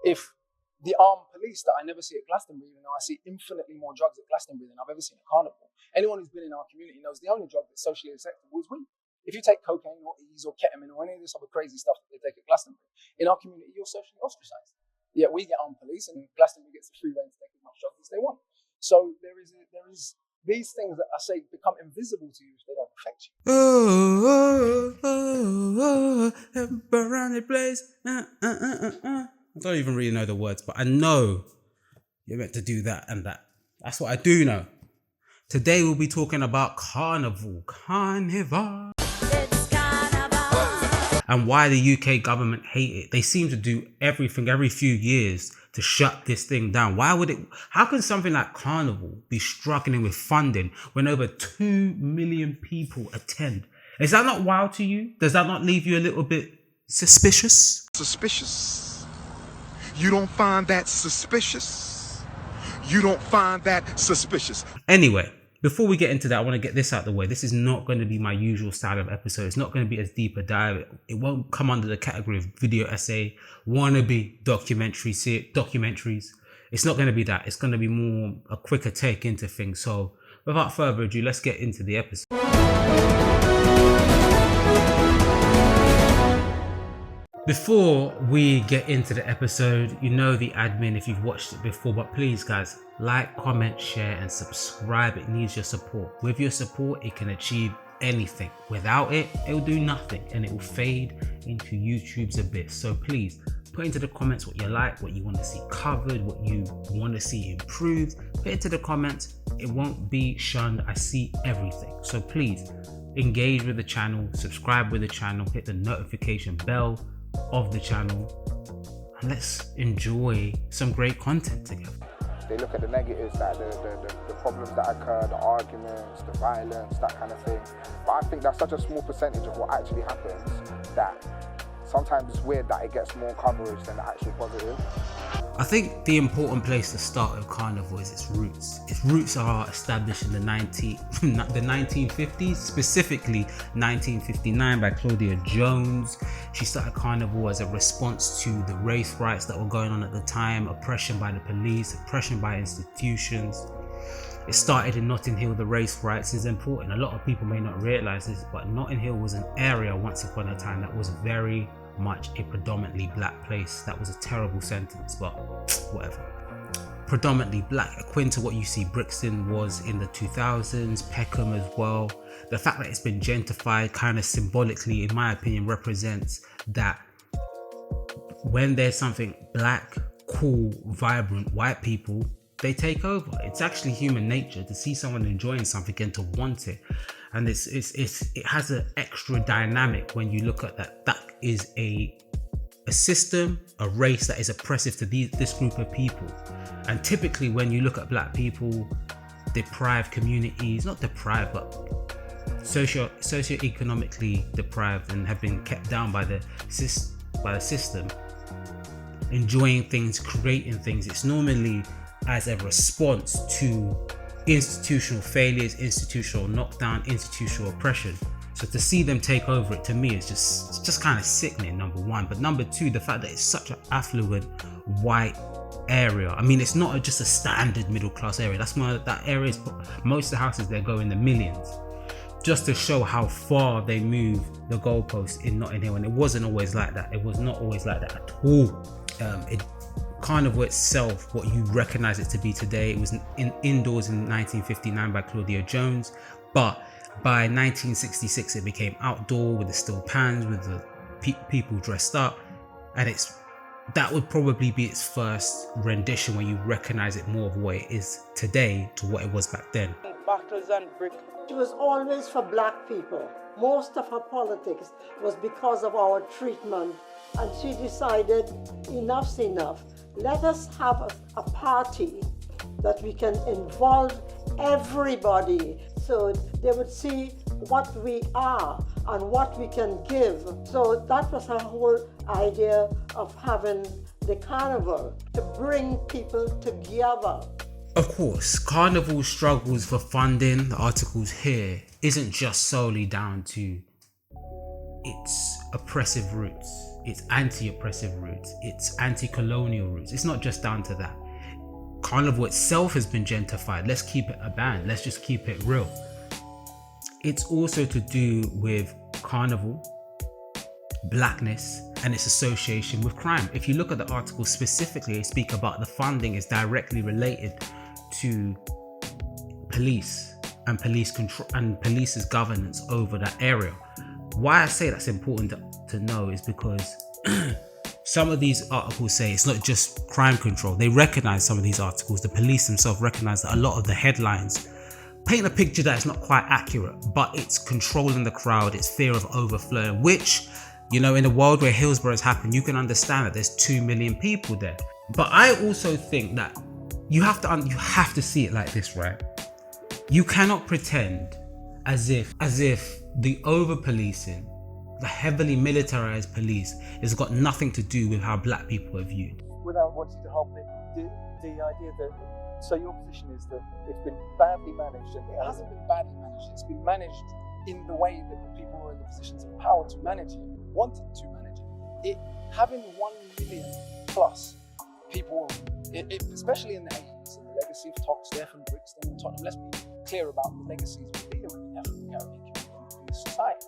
If the armed police that I never see at Glastonbury, even though I see infinitely more drugs at Glastonbury than I've ever seen at Carnival, anyone who's been in our community knows the only drug that's socially acceptable is weed. If you take cocaine or ease or ketamine or any of this other crazy stuff that they take at Glastonbury, in our community, you're socially ostracized. Yet we get armed police and Glastonbury gets the free reign to take as much drugs as they want. So there is these things that I say become invisible to you if they don't affect you. Around the place. I don't even really know the words, but I know you're meant to do that and that. That's what I do know. Today we'll be talking about Carnival. It's Carnival. And why the UK government hate it. They seem to do everything every few years to shut this thing down. How can something like Carnival be struggling with funding when over 2 million people attend? Is that not wild to you? Does that not leave you a little bit suspicious? Suspicious. You don't find that suspicious? You don't find that suspicious? Anyway, before we get into that, I want to get this out of the way. This is not going to be my usual style of episode. It's not going to be as deep a dive. It won't come under the category of video essay, wannabe documentaries. It's not going to be that. It's going to be more a quicker take into things. So without further ado, let's get into the episode. Before we get into the episode, you know the admin if you've watched it before, but please guys, like, comment, share and subscribe. It needs your support. With your support, it can achieve anything. Without it, it will do nothing and it will fade into YouTube's abyss. So please put into the comments what you like, what you want to see covered, what you want to see improved. Put it into the comments. It won't be shunned. I see everything. So please engage with the channel, subscribe with the channel, hit the notification bell of the channel, and let's enjoy some great content together. They look at the negatives, like the problems that occur, the arguments, the violence, that kind of thing. But I think that's such a small percentage of what actually happens that sometimes it's weird that it gets more coverage than the actual positive. I think the important place to start with Carnival is its roots. Its roots are established in the 1950s, specifically 1959 by Claudia Jones. She started Carnival as a response to the race riots that were going on at the time, oppression by the police, oppression by institutions. It started in Notting Hill. The race riots is important. A lot of people may not realize this, but Notting Hill was an area once upon a time that was very much a predominantly black place. That was a terrible sentence, but whatever. Predominantly black, akin to what you see Brixton was in the 2000s, Peckham as well. The fact that it's been gentrified kind of symbolically, in my opinion, represents that when there's something black, cool, vibrant, white people, they take over. It's actually human nature to see someone enjoying something and to want it. And it has an extra dynamic when you look at that. That is a system, a race that is oppressive to this group of people. And typically when you look at black people, deprived communities, not deprived, but socio-economically deprived and have been kept down by the system, enjoying things, creating things, it's normally as a response to institutional failures, institutional knockdown, institutional oppression. So to see them take over it, to me, it's just kind of sickening, number one. But number two, the fact that it's such an affluent white area. I mean, it's not just a standard middle class area. That area is, most of the houses there go in the millions. Just to show how far they move the goalposts in Notting Hill. And it wasn't always like that. It was not always like that at all. Carnival itself, what you recognize it to be today, it was indoors in 1959 by Claudia Jones, but by 1966 it became outdoor with the steel pans, with the people dressed up, and that would probably be its first rendition where you recognize it more of what it is today to what it was back then. Bottles and brick. It was always for black people. Most of her politics was because of our treatment, and she decided enough's enough. Let us have a party that we can involve everybody so they would see what we are and what we can give. So that was her whole idea of having the carnival, to bring people together. Of course, Carnival struggles for funding, the articles here, isn't just solely down to its oppressive roots. its anti-oppressive roots, its anti-colonial roots. It's not just down to that. Carnival itself has been gentrified. Let's keep it a band. Let's just keep it real. It's also to do with Carnival, blackness, and its association with crime. If you look at the article specifically, they speak about the funding is directly related to police and police control and police's governance over that area. Why I say that's important to know is because some of these articles say it's not just crime control. They recognize some of these articles. The police themselves recognize that a lot of the headlines paint a picture that's not quite accurate, but it's controlling the crowd, it's fear of overflow, which, you know, in a world where Hillsborough's happened, you can understand that there's 2 million people there. But I also think that you have to see it like this, right? You cannot pretend as if the over-policing, the heavily militarized police has got nothing to do with how black people are viewed. Without wanting to help it, the idea that, so your position is that it's been badly managed. And It hasn't been badly managed. It's been managed in the way that the people who are in the positions of power to manage it wanted to manage it. Having 1 million plus people, especially in the 80s, and the legacy of Tox, Steph, and Brixton, and Tottenham. Let's be clear about the legacies of the African Caribbean community in this society.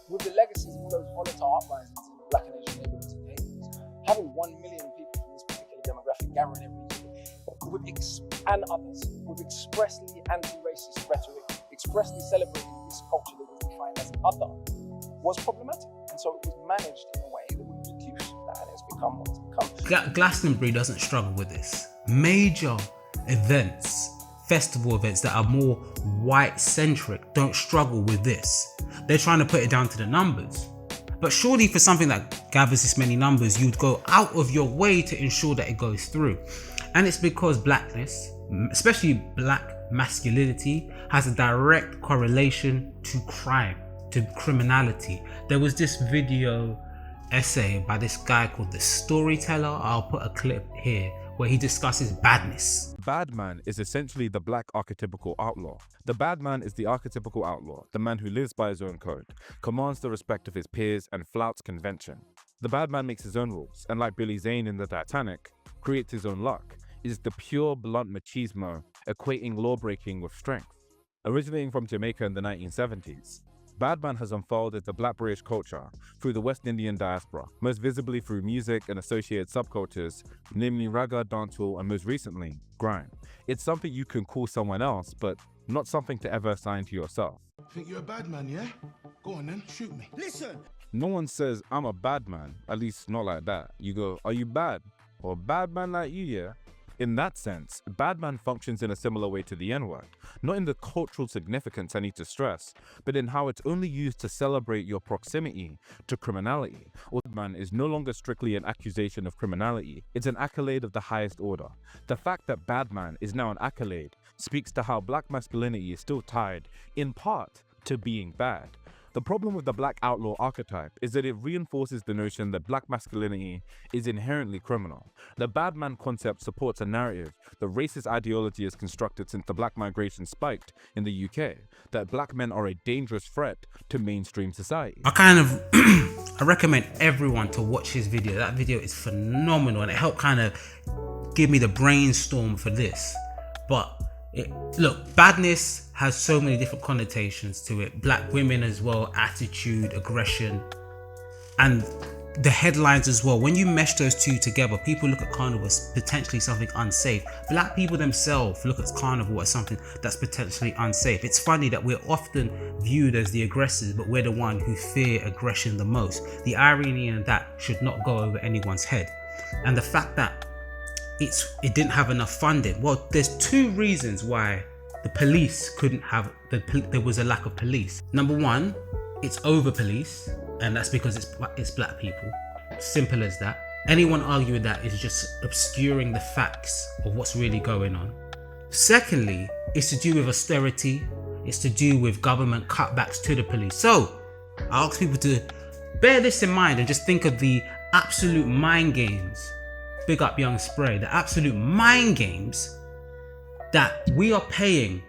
With the legacies of those volatile uprisings in black and Asian neighborhoods in the 80s, having 1 million people from this particular demographic gathering every year, and others, with expressly anti-racist rhetoric, expressly celebrating this culture that was defined as other, was problematic. And so it was managed in a way that would reduce that, and it's become what it's become. Glastonbury doesn't struggle with this. Major events, festival events that are more white-centric don't struggle with this. They're trying to put it down to the numbers. But surely for something that gathers this many numbers, you'd go out of your way to ensure that it goes through. And it's because blackness, especially black masculinity, has a direct correlation to crime, to criminality. There was this video essay by this guy called The Storyteller. I'll put a clip here where he discusses badness. Bad man is essentially the black archetypical outlaw. The bad man is the archetypical outlaw, the man who lives by his own code, commands the respect of his peers, and flouts convention. The bad man makes his own rules, and like Billy Zane in the Titanic, creates his own luck. It is the pure blunt machismo, equating law-breaking with strength. Originating from Jamaica in the 1970s, Badman has unfolded the Black British culture through the West Indian diaspora, most visibly through music and associated subcultures, namely ragga, dancehall, and most recently, grime. It's something you can call someone else, but not something to ever assign to yourself. Think you're a bad man, yeah? Go on then, shoot me. Listen. No one says, I'm a bad man, at least not like that. You go, are you bad? Or bad man like you, yeah? In that sense, bad man functions in a similar way to the N-word, not in the cultural significance I need to stress, but in how it's only used to celebrate your proximity to criminality. Or man is no longer strictly an accusation of criminality, it's an accolade of the highest order. The fact that bad man is now an accolade speaks to how black masculinity is still tied, in part, to being bad. The problem with the black outlaw archetype is that it reinforces the notion that black masculinity is inherently criminal. The bad man concept supports a narrative that racist ideology has constructed since the black migration spiked in the UK, that black men are a dangerous threat to mainstream society. I recommend everyone to watch his video. That video is phenomenal and it helped kind of give me the brainstorm for this. But look, badness has so many different connotations to it. Black women as well, attitude, aggression, and the headlines as well. When you mesh those two together, people look at Carnival as potentially something unsafe. Black people themselves look at Carnival as something that's potentially unsafe. It's funny that we're often viewed as the aggressors, but we're the one who fear aggression the most. The irony in that should not go over anyone's head. And the fact that it didn't have enough funding. Well, there's two reasons why the police couldn't have, there was a lack of police. Number one, it's over police, and that's because it's black people. Simple as that. Anyone arguing that is just obscuring the facts of what's really going on. Secondly, it's to do with austerity. It's to do with government cutbacks to the police. So I ask people to bear this in mind and just think of the absolute mind games. Big up Young Spray. The absolute mind games that we are paying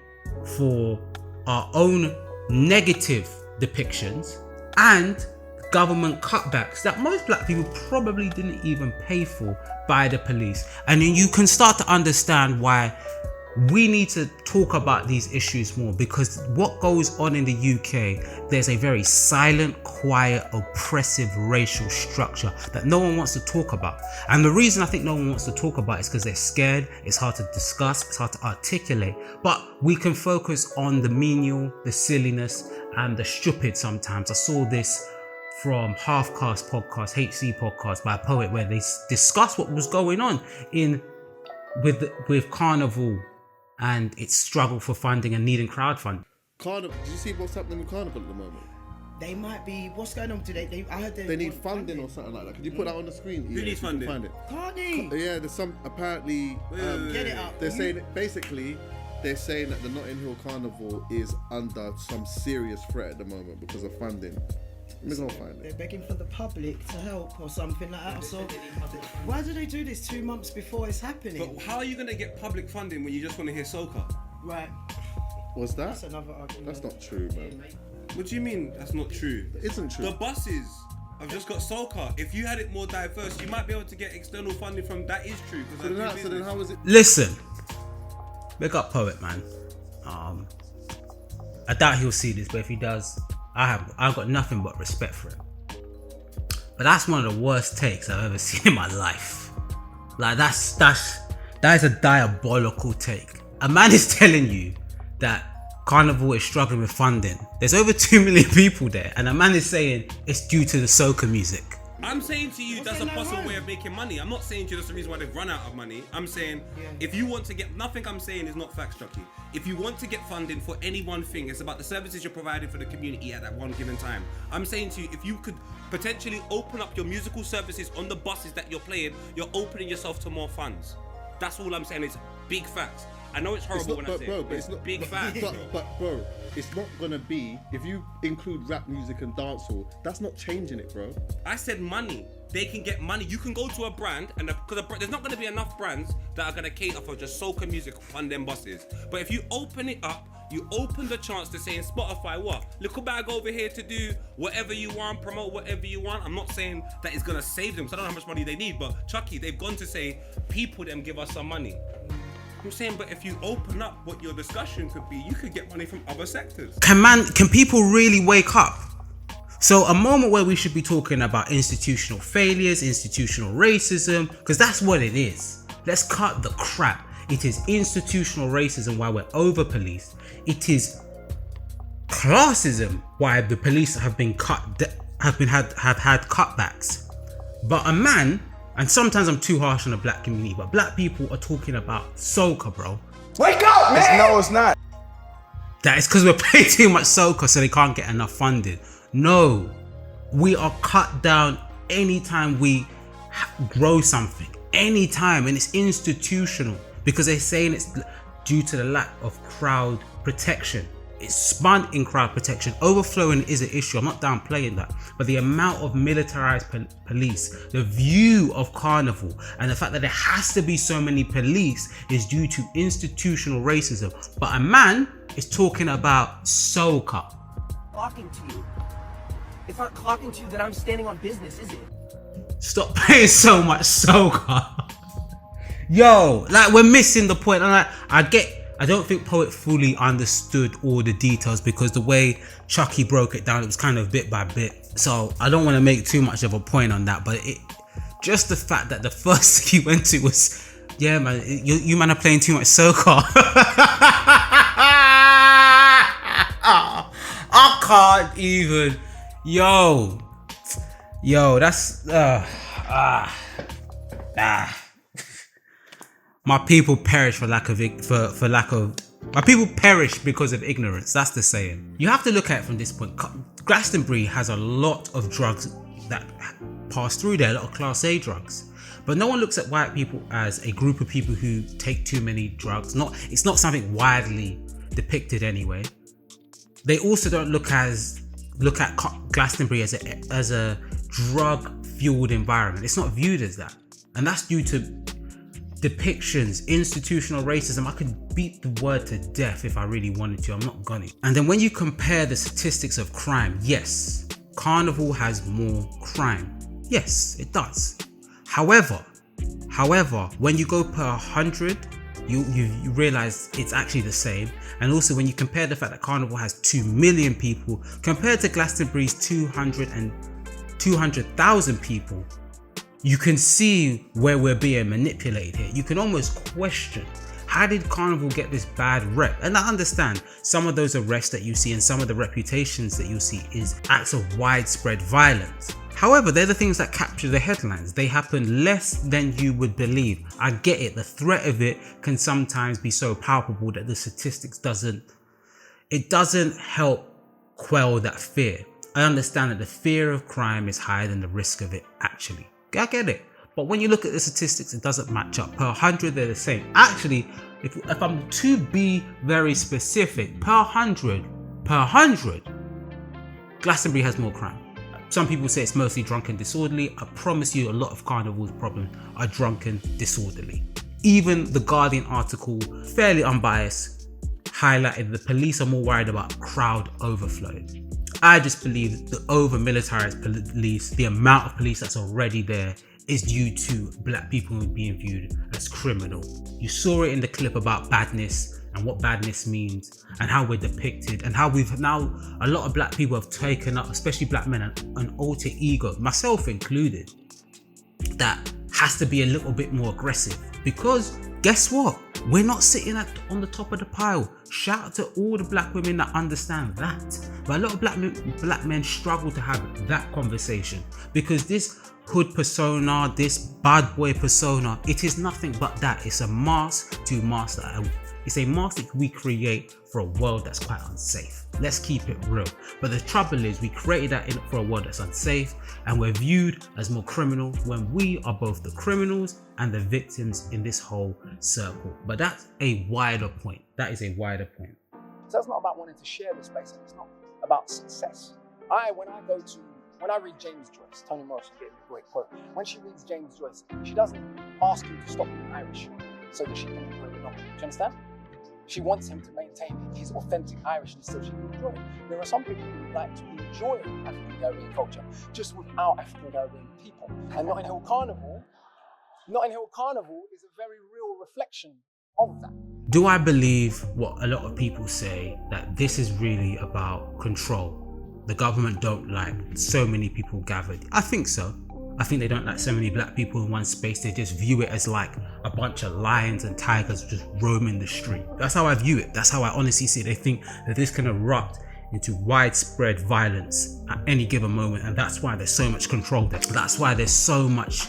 for our own negative depictions and government cutbacks that most black people probably didn't even pay for by the police. And then you can start to understand why we need to talk about these issues more, because what goes on in the UK, there's a very silent, quiet, oppressive racial structure that no one wants to talk about. And the reason I think no one wants to talk about it is because they're scared, it's hard to discuss, it's hard to articulate, but we can focus on the menial, the silliness, and the stupid sometimes. I saw this from Half Cast podcast, HC podcast by a poet, where they discussed what was going on with Carnival and its struggle for funding and needing crowdfunding. Carnival, do you see what's happening with Carnival at the moment? They might be. What's going on today? I heard they need funding or something like that. Can you put that on the screen? Who needs funding? Find it. Cardi. Yeah, there's some apparently. Get it up. They're saying basically, they're saying that the Notting Hill Carnival is under some serious threat at the moment because of funding. We're gonna find it. They're begging for the public to help or something like that. So why do they do this 2 months before it's happening? But how are you gonna get public funding when you just want to hear soca? Right. What's that? That's another argument. That's not true, man. What do you mean that's not true? It isn't true. The buses have just got soca. If you had it more diverse, you might be able to get external funding from. That is true. So then how is it? Listen, big up poet, man. I doubt he'll see this, but if he does, I've got nothing but respect for him. But that's one of the worst takes I've ever seen in my life. Like that is a diabolical take. A man is telling you that Carnival is struggling with funding. There's over 2 million people there, and a man is saying it's due to the soca music. I'm saying to you that's a possible way of making money. I'm not saying to you that's the reason why they've run out of money. I'm saying if you want to get, nothing I'm saying is not facts, Chucky. If you want to get funding for any one thing, it's about the services you're providing for the community at that one given time. I'm saying to you, if you could potentially open up your musical services on the buses that you're playing, you're opening yourself to more funds. That's all I'm saying. It's big facts. I know it's horrible when I say it, but it's not big facts. But bro, it's not gonna be, if you include rap music and dancehall, that's not changing it, bro. I said money. They can get money. You can go to a brand, and because there's not going to be enough brands that are going to cater for just soca music on them buses. But if you open it up, you open the chance to say in Spotify, what? Little bag over here to do whatever you want, promote whatever you want. I'm not saying that it's going to save them, because I don't know how much money they need. But Chucky, they've gone to say, people them give us some money. I'm saying, but if you open up what your discussion could be, you could get money from other sectors. Can people really wake up? So a moment where we should be talking about institutional failures, institutional racism, because that's what it is. Let's cut the crap. It is institutional racism why we're over policed. It is classism why the police have been had cutbacks. But a man, and sometimes I'm too harsh on the black community, but black people are talking about soca, bro. Wake up, man! No, it's not. That is because we're paying too much soca, so they can't get enough funding. No, we are cut down anytime we grow something, anytime, and it's institutional because they're saying it's due to the lack of crowd protection. It's spun in crowd protection. Overflowing is an issue. I'm not downplaying that, but the amount of militarized police, the view of Carnival, and the fact that there has to be so many police is due to institutional racism. But a man is talking about soca. Talking to you. It's not clocking to you that I'm standing on business, is it? Stop playing so much soca. Yo, like we're missing the point. And I don't think Poet fully understood all the details because the way Chucky broke it down, it was kind of bit by bit. So I don't want to make too much of a point on that, but just the fact that the first thing he went to was, yeah man, you man are playing too much soca. I can't even. Yo, that's my people perish my people perish because of ignorance. That's the saying. You have to look at it from this point. Glastonbury has a lot of drugs that pass through there, a lot of Class A drugs. But no one looks at white people as a group of people who take too many drugs. It's not something widely depicted anyway. They also don't look at Glastonbury as a drug-fueled environment. It's not viewed as that, and that's due to depictions, institutional racism. I could beat the word to death if I really wanted to. I'm not gonna. And then when you compare the statistics of crime, yes, Carnival has more crime. Yes, it does. However, when you go per 100, you realize it's actually the same. And also when you compare the fact that Carnival has 2 million people compared to Glastonbury's 200,000 people, you can see where we're being manipulated here. You can almost question, how did Carnival get this bad rep? And I understand some of those arrests that you see and some of the reputations that you see is acts of widespread violence. However, they're the things that capture the headlines. They happen less than you would believe. I get it. The threat of it can sometimes be so palpable that the statistics doesn't help quell that fear. I understand that the fear of crime is higher than the risk of it actually. I get it. But when you look at the statistics, it doesn't match up. Per 100, they're the same. Actually, if I'm to be very specific, per 100, Glastonbury has more crime. Some people say it's mostly drunk and disorderly. I promise you a lot of Carnival's problems are drunken, disorderly. Even the Guardian article, fairly unbiased, highlighted the police are more worried about crowd overflow. I just believe the over-militarized police, the amount of police that's already there, is due to black people being viewed as criminal. You saw it in the clip about badness and what badness means and how we're depicted and how we've now, a lot of black people have taken up, especially black men, an alter ego, myself included, that has to be a little bit more aggressive. Because guess what? We're not sitting on the top of the pile. Shout out to all the black women that understand that. But a lot of black men struggle to have that conversation because this hood persona, this bad boy persona, it is nothing but that. It's a mask to master. It's a mask that we create for a world that's quite unsafe. Let's keep it real. But the trouble is we created that for a world that's unsafe and we're viewed as more criminal when we are both the criminals and the victims in this whole circle. But that's a wider point. That is a wider point. So it's not about wanting to share the space, and it's not about success. When I read James Joyce, Toni Morrison gave me a great quote. When she reads James Joyce, she doesn't ask him to stop being Irish so that she can enjoy the novel. Do you understand? She wants him to maintain his authentic Irishness so she can enjoy it. There are some people who would like to enjoy African Caribbean culture just without African Caribbean people. And Notting Hill Carnival is a very real reflection of that. Do I believe what a lot of people say, that this is really about control? The government don't like so many people gathered. I think so. I think they don't like so many black people in one space. They just view it as like a bunch of lions and tigers just roaming the street. That's how I view it. That's how I honestly see it. They think that this can erupt into widespread violence at any given moment, and that's why there's so much control there. That's why there's so much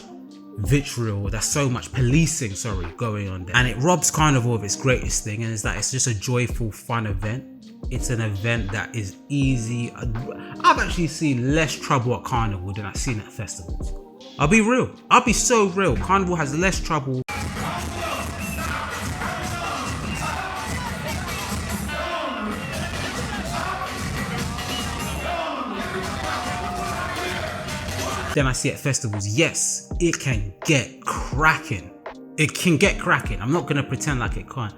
vitriol, there's so much policing, going on there. And it robs Carnival of its greatest thing, and it's that it's just a joyful, fun event. It's an event that is easy. I've actually seen less trouble at Carnival than I've seen at festivals. I'll be real. I'll be so real. Carnival has less trouble. Than I see at festivals. Yes, it can get cracking. It can get cracking. I'm not gonna pretend like it can't.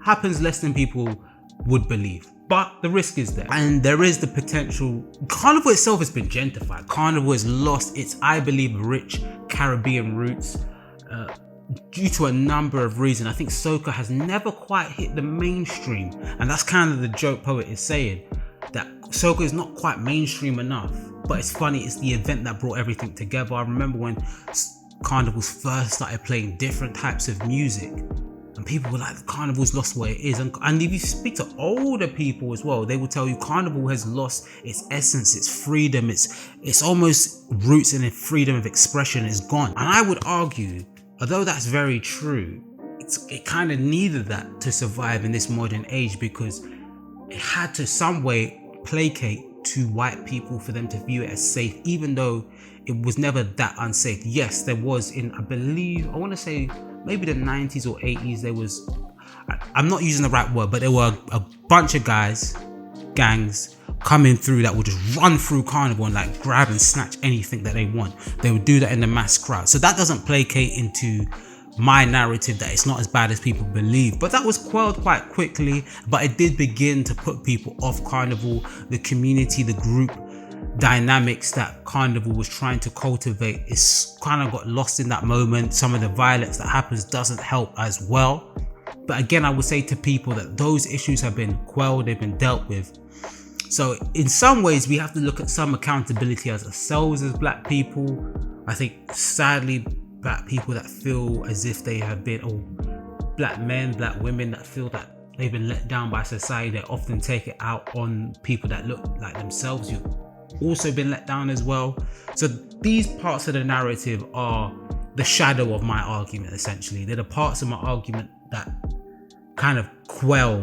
Happens less than people would believe. But the risk is there. And there is the potential. Carnival itself has been gentrified. Carnival has lost its, I believe, rich Caribbean roots due to a number of reasons. I think soca has never quite hit the mainstream. And that's kind of the joke poet is saying, that soca is not quite mainstream enough. But it's funny, it's the event that brought everything together. I remember when carnivals first started playing different types of music. And people were like, the Carnival's lost what it is. And if you speak to older people as well, they will tell you Carnival has lost its essence, its freedom, its almost roots in freedom of expression is gone. And I would argue, although that's very true, it kind of needed that to survive in this modern age, because it had to some way placate to white people for them to view it as safe, even though it was never that unsafe. Yes, there was in, I believe, I want to say maybe the 90s or 80s, there was, I'm not using the right word, but there were a bunch of gangs coming through that would just run through Carnival and like grab and snatch anything that they want. They would do that in the mass crowd. So that doesn't placate into my narrative that it's not as bad as people believe, but that was quelled quite quickly. But it did begin to put people off Carnival, the community, the group. dynamics that Carnival was trying to cultivate is kind of got lost in that moment. Some of the violence that happens doesn't help as well. But again, I would say to people that those issues have been quelled, they've been dealt with. So in some ways, we have to look at some accountability as ourselves as black people. I think sadly, black people that feel as if they have been, or black men, black women that feel that they've been let down by society, they often take it out on people that look like themselves who've also been let down as well. So these parts of the narrative are the shadow of my argument, essentially. They're the parts of my argument that kind of quell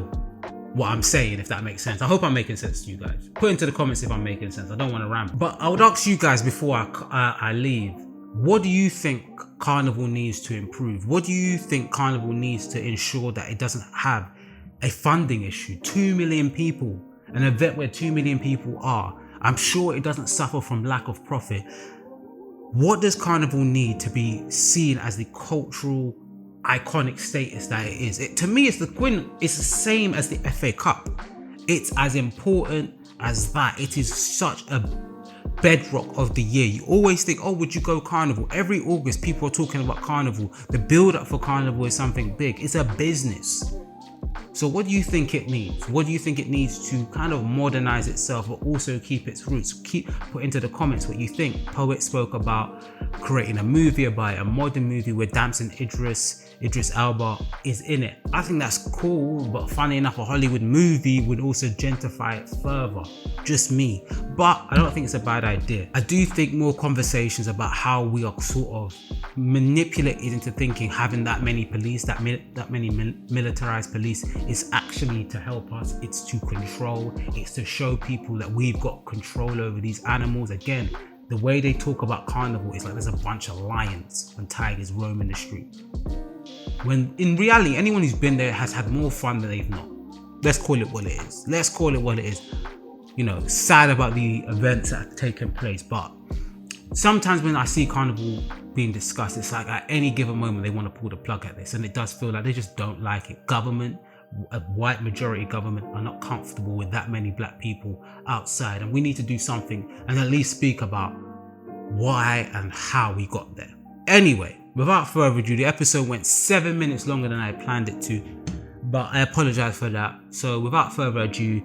what I'm saying, if that makes sense. I hope I'm making sense to you guys. Put into the comments if I'm making sense. I don't want to ramble. But I would ask you guys before I leave, what do you think Carnival needs to improve? What do you think Carnival needs to ensure that it doesn't have a funding issue? 2 million people, an event where 2 million people are. I'm sure it doesn't suffer from lack of profit. What does Carnival need to be seen as the cultural iconic status that it is? To me, it's the same as the FA Cup. It's as important as that. It is such a bedrock of the year. You always think, oh, would you go Carnival? Every August, people are talking about Carnival. The build up for Carnival is something big. It's a business. So what do you think it needs? What do you think it needs to kind of modernize itself, but also keep its roots? Put into the comments what you think. Poet spoke about creating a movie, about a modern movie where Damson Idris Elba is in it. I think that's cool, but funny enough, a Hollywood movie would also gentrify it further. Just me. But I don't think it's a bad idea. I do think more conversations about how we are sort of manipulated into thinking having that many police, that many militarized police is actually to help us. It's to control. It's to show people that we've got control over these animals. Again, the way they talk about Carnival is like there's a bunch of lions and tigers roaming the street. When in reality, anyone who's been there has had more fun than they've not. Let's call it what it is. Let's call it what it is. You know, sad about the events that have taken place, but sometimes when I see Carnival being discussed, it's like at any given moment they want to pull the plug at this, and it does feel like they just don't like it. Government, a white majority government, are not comfortable with that many black people outside, and we need to do something and at least speak about why and how we got there. Anyway, without further ado, the episode went 7 minutes longer than I planned it to, but I apologize for that. So without further ado,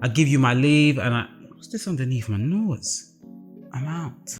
I give you my leave, and what's this underneath my nose? I'm out.